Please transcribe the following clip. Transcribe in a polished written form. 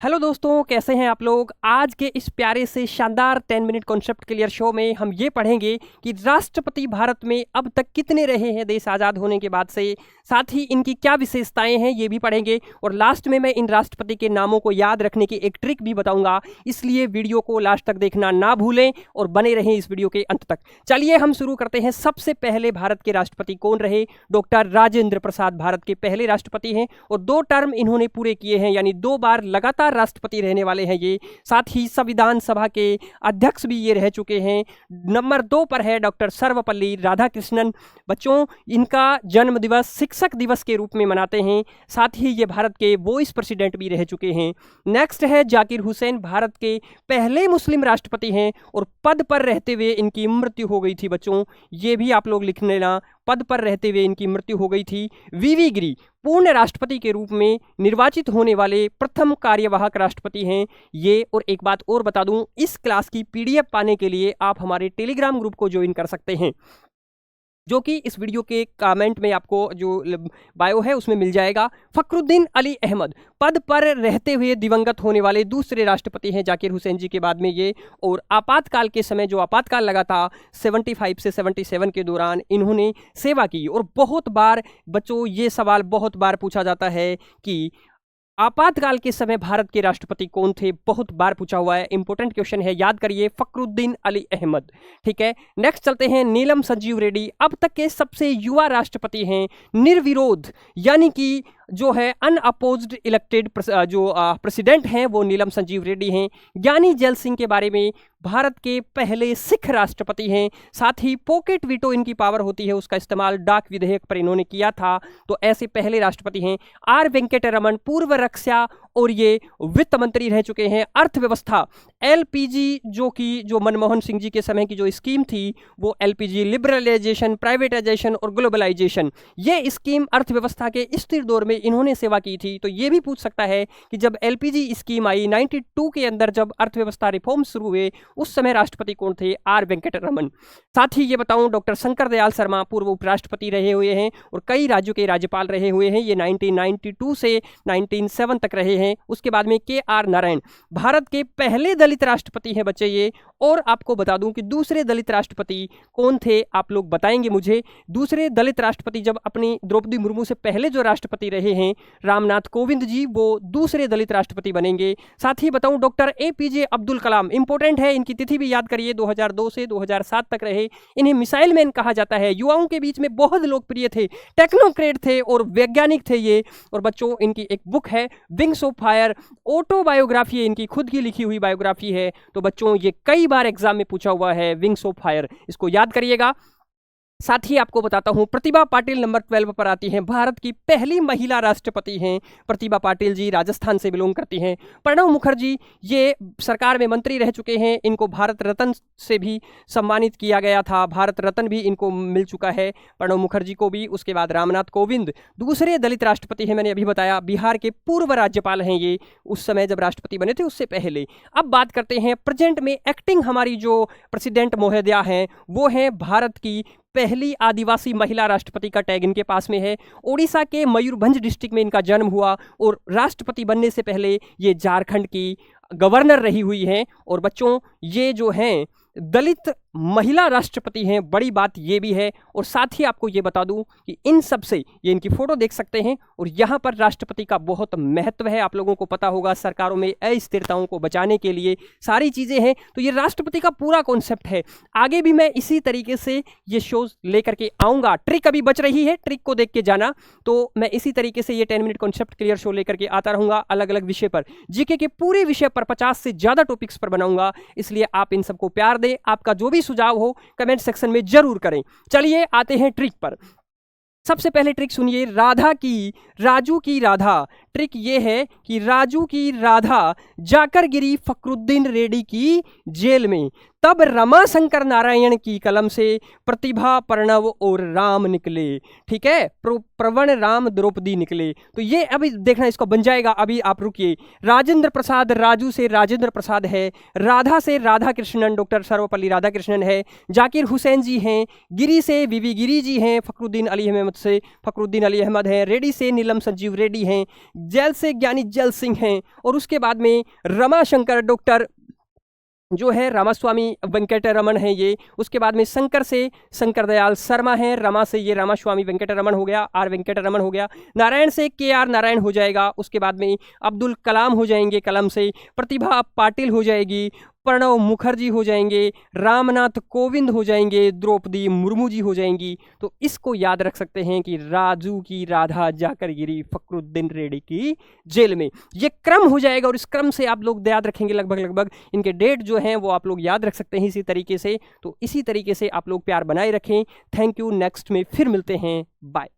Hello दोस्तों, कैसे हैं आप लोग। आज के इस प्यारे से शानदार 10 मिनट कॉन्सेप्ट क्लियर शो में हम ये पढ़ेंगे कि राष्ट्रपति भारत में अब तक कितने रहे हैं देश आज़ाद होने के बाद से, साथ ही इनकी क्या विशेषताएं हैं ये भी पढ़ेंगे। और लास्ट में मैं इन राष्ट्रपति के नामों को याद रखने की एक ट्रिक भी बताऊंगा, इसलिए वीडियो को लास्ट तक देखना ना भूलें और बने रहें इस वीडियो के अंत तक। चलिए हम शुरू करते हैं। सबसे पहले भारत के राष्ट्रपति कौन रहे? डॉक्टर राजेंद्र प्रसाद भारत के पहले राष्ट्रपति हैं और 2 टर्म इन्होंने पूरे किए हैं, यानी 2 बार लगातार राष्ट्रपति रहने वाले हैं ये। साथ ही संविधान सभा के अध्यक्ष भी ये रह चुके हैं। नंबर 2 पर है डॉक्टर सर्वपल्ली राधाकृष्णन। बच्चों, इनका जन्म दिवस शिक्षक दिवस के रूप में मनाते हैं। साथ ही ये भारत के वाइस प्रेसिडेंट भी रह चुके हैं। नेक्स्ट है जाकिर हुसैन, भारत के पहले मुस्लिम राष्ट्रपति हैं और पद पर रहते हुए इनकी मृत्यु हो गई थी। बच्चों, ये भी आप लोग लिख लेना, पद पर रहते हुए इनकी मृत्यु हो गई थी। वीवी गिरी पूर्ण राष्ट्रपति के रूप में निर्वाचित होने वाले प्रथम कार्यवाहक राष्ट्रपति हैं ये। और एक बात और बता दूं, इस क्लास की पीडीएफ पाने के लिए आप हमारे टेलीग्राम ग्रुप को ज्वाइन कर सकते हैं, जो कि इस वीडियो के कमेंट में आपको जो बायो है उसमें मिल जाएगा। फखरुद्दीन अली अहमद पद पर रहते हुए दिवंगत होने वाले दूसरे राष्ट्रपति हैं जाकिर हुसैन जी के बाद में ये। और आपातकाल के समय जो आपातकाल लगा था 75 से 77 के दौरान इन्होंने सेवा की। और बहुत बार बच्चों ये सवाल बहुत बार पूछा जाता है कि आपातकाल के समय भारत के राष्ट्रपति कौन थे, बहुत बार पूछा हुआ है, इंपॉर्टेंट क्वेश्चन है, याद करिए, फखरुद्दीन अली अहमद। ठीक है, नेक्स्ट चलते हैं। नीलम संजीव रेड्डी अब तक के सबसे युवा राष्ट्रपति हैं, निर्विरोध, यानी कि जो है अनअपोज्ड इलेक्टेड जो प्रेसिडेंट हैं वो नीलम संजीव रेड्डी हैं। ज्ञानी जैल सिंह के बारे में, भारत के पहले सिख राष्ट्रपति हैं। साथ ही पॉकेट वीटो इनकी पावर होती है, उसका इस्तेमाल डाक विधेयक पर इन्होंने किया था, तो ऐसे पहले राष्ट्रपति हैं। आर वेंकटरमन पूर्व रक्षा और ये वित्त मंत्री रह चुके हैं। अर्थव्यवस्था एलपीजी, जो मनमोहन सिंह जी के समय की जो स्कीम थी वो एलपीजी, लिबरलाइजेशन, प्राइवेटाइजेशन और ग्लोबलाइजेशन, ये स्कीम अर्थव्यवस्था के स्थिर दौर में इन्होंने सेवा की थी। तो ये भी पूछ सकता है कि जब एलपीजी स्कीम आई 92 के अंदर, जब अर्थव्यवस्था रिफॉर्म शुरू हुए, उस समय राष्ट्रपति कौन थे? आर वेंकटरमन। साथ ही ये बताऊं, डॉक्टर शंकर दयाल शर्मा पूर्व उपराष्ट्रपति रहे हुए हैं और कई राज्यों के राज्यपाल रहे हुए हैं। ये 1992 से 1997 तक रहे हैं। उसके बाद में के आर नारायण भारत के पहले दलित राष्ट्रपति हैं बच्चे ये। और आपको बता दूं कि दूसरे दलित राष्ट्रपति कौन थे, आप लोग बताएंगे मुझे। दूसरे दलित राष्ट्रपति जब अपनी द्रौपदी मुर्मू से पहले जो राष्ट्रपति रहे हैं रामनाथ कोविंद जी, वो दूसरे दलित राष्ट्रपति बनेंगे। साथ ही बताऊं, doctor APJ Abdul Kalam, important है, इनकी तिथि भी याद करिए, 2002 से 2007 तक रहे। इन्हें मिसाइल मैन कहा जाता है, युवाओं के बीच में बहुत लोकप्रिय थे, टेक्नोक्रेट थे और वैज्ञानिक थे ये। और बच्चों, इनकी एक बुक है विंग्स ऑफ फायर, ऑटोबायोग्राफी है, इनकी खुद की लिखी हुई बायोग्राफी है। तो बच्चों, ये कई बार एग्जाम में पूछा हुआ है, विंग्स ऑफ फायर, इसको याद करिएगा। साथ ही आपको बताता हूं, प्रतिभा पाटिल नंबर 12 पर आती हैं, भारत की पहली महिला राष्ट्रपति हैं। प्रतिभा पाटिल जी राजस्थान से बिलोंग करती हैं। प्रणब मुखर्जी ये सरकार में मंत्री रह चुके हैं, इनको भारत रत्न से भी सम्मानित किया गया था, भारत रत्न भी इनको मिल चुका है, प्रणब मुखर्जी को भी। उसके बाद रामनाथ कोविंद दूसरे दलित राष्ट्रपति हैं, मैंने अभी बताया, बिहार के पूर्व राज्यपाल हैं ये, उस समय जब राष्ट्रपति बने थे उससे पहले। अब बात करते हैं प्रेजेंट में एक्टिंग हमारी जो प्रेसिडेंट महोदया हैं वो हैं भारत की पहली आदिवासी महिला राष्ट्रपति का टैग इनके पास में है। ओडिशा के मयूरभंज डिस्ट्रिक्ट में इनका जन्म हुआ और राष्ट्रपति बनने से पहले ये झारखंड की गवर्नर रही हुई हैं। और बच्चों, ये जो हैं दलित महिला राष्ट्रपति हैं, बड़ी बात ये भी है। और साथ ही आपको ये बता दूं कि इन सब से, ये इनकी फोटो देख सकते हैं, और यहाँ पर राष्ट्रपति का बहुत महत्व है, आप लोगों को पता होगा, सरकारों में अस्थिरताओं को बचाने के लिए सारी चीज़ें हैं। तो ये राष्ट्रपति का पूरा कॉन्सेप्ट है। आगे भी मैं इसी तरीके से ये शोज लेकर के आऊँगा। ट्रिक अभी बच रही है, ट्रिक को देख के जाना, तो मैं इसी तरीके से ये 10 मिनट कॉन्सेप्ट क्लियर शो लेकर के आता रहूँगा, अलग अलग विषय पर, जीके के पूरे विषय पर 50 से ज़्यादा टॉपिक्स पर बनाऊंगा। इसलिए आप इन सबको प्यार दें, आपका जो भी सुझाव हो कमेंट सेक्शन में जरूर करें। चलिए आते हैं ट्रिक पर। सबसे पहले ट्रिक सुनिए, राधा की राजू की राधा। ट्रिक ये है कि राजू की राधा जाकर गिरी फखरुद्दीन रेड्डी की जेल में। तब रमाशंकर नारायण की कलम से प्रतिभा प्रणव और राम निकले। ठीक है, प्रवण राम द्रौपदी निकले। तो ये अभी देखना इसको बन जाएगा। अभी आप रुकिए। राजेंद्र प्रसाद, राजू से राजेंद्र प्रसाद है, राधा से राधा कृष्णन, डॉक्टर सर्वपल्ली राधा कृष्णन है, जाकिर हुसैन जी हैं, गिरी से बीबी गिरी जी हैं, फखरुद्दीन अली अहमद से फखरुद्दीन अली अहमद हैं, रेड्डी से नीलम संजीव रेड्डी हैं, जैल से ज्ञानी जैल सिंह हैं, और उसके बाद में रमाशंकर डॉक्टर जो है रामास्वामी वेंकटरमन है ये। उसके बाद में शंकर से शंकर दयाल शर्मा है, रमा से ये रामास्वामी वेंकटरमन हो गया, आर वेंकटरमन हो गया, नारायण से के आर नारायण हो जाएगा। उसके बाद में अब्दुल कलाम हो जाएंगे कलम से, प्रतिभा पाटिल हो जाएगी, प्रणव मुखर्जी हो जाएंगे, रामनाथ कोविंद हो जाएंगे, द्रौपदी मुर्मू जी हो जाएंगी। तो इसको याद रख सकते हैं कि राजू की राधा जाकर गिरी फखरुद्दीन रेड्डी की जेल में। ये क्रम हो जाएगा और इस क्रम से आप लोग याद रखेंगे लगभग इनके डेट जो हैं वो आप लोग याद रख सकते हैं इसी तरीके से। तो इसी तरीके से आप लोग प्यार बनाए रखें। Thank you. नेक्स्ट में फिर मिलते हैं। बाय।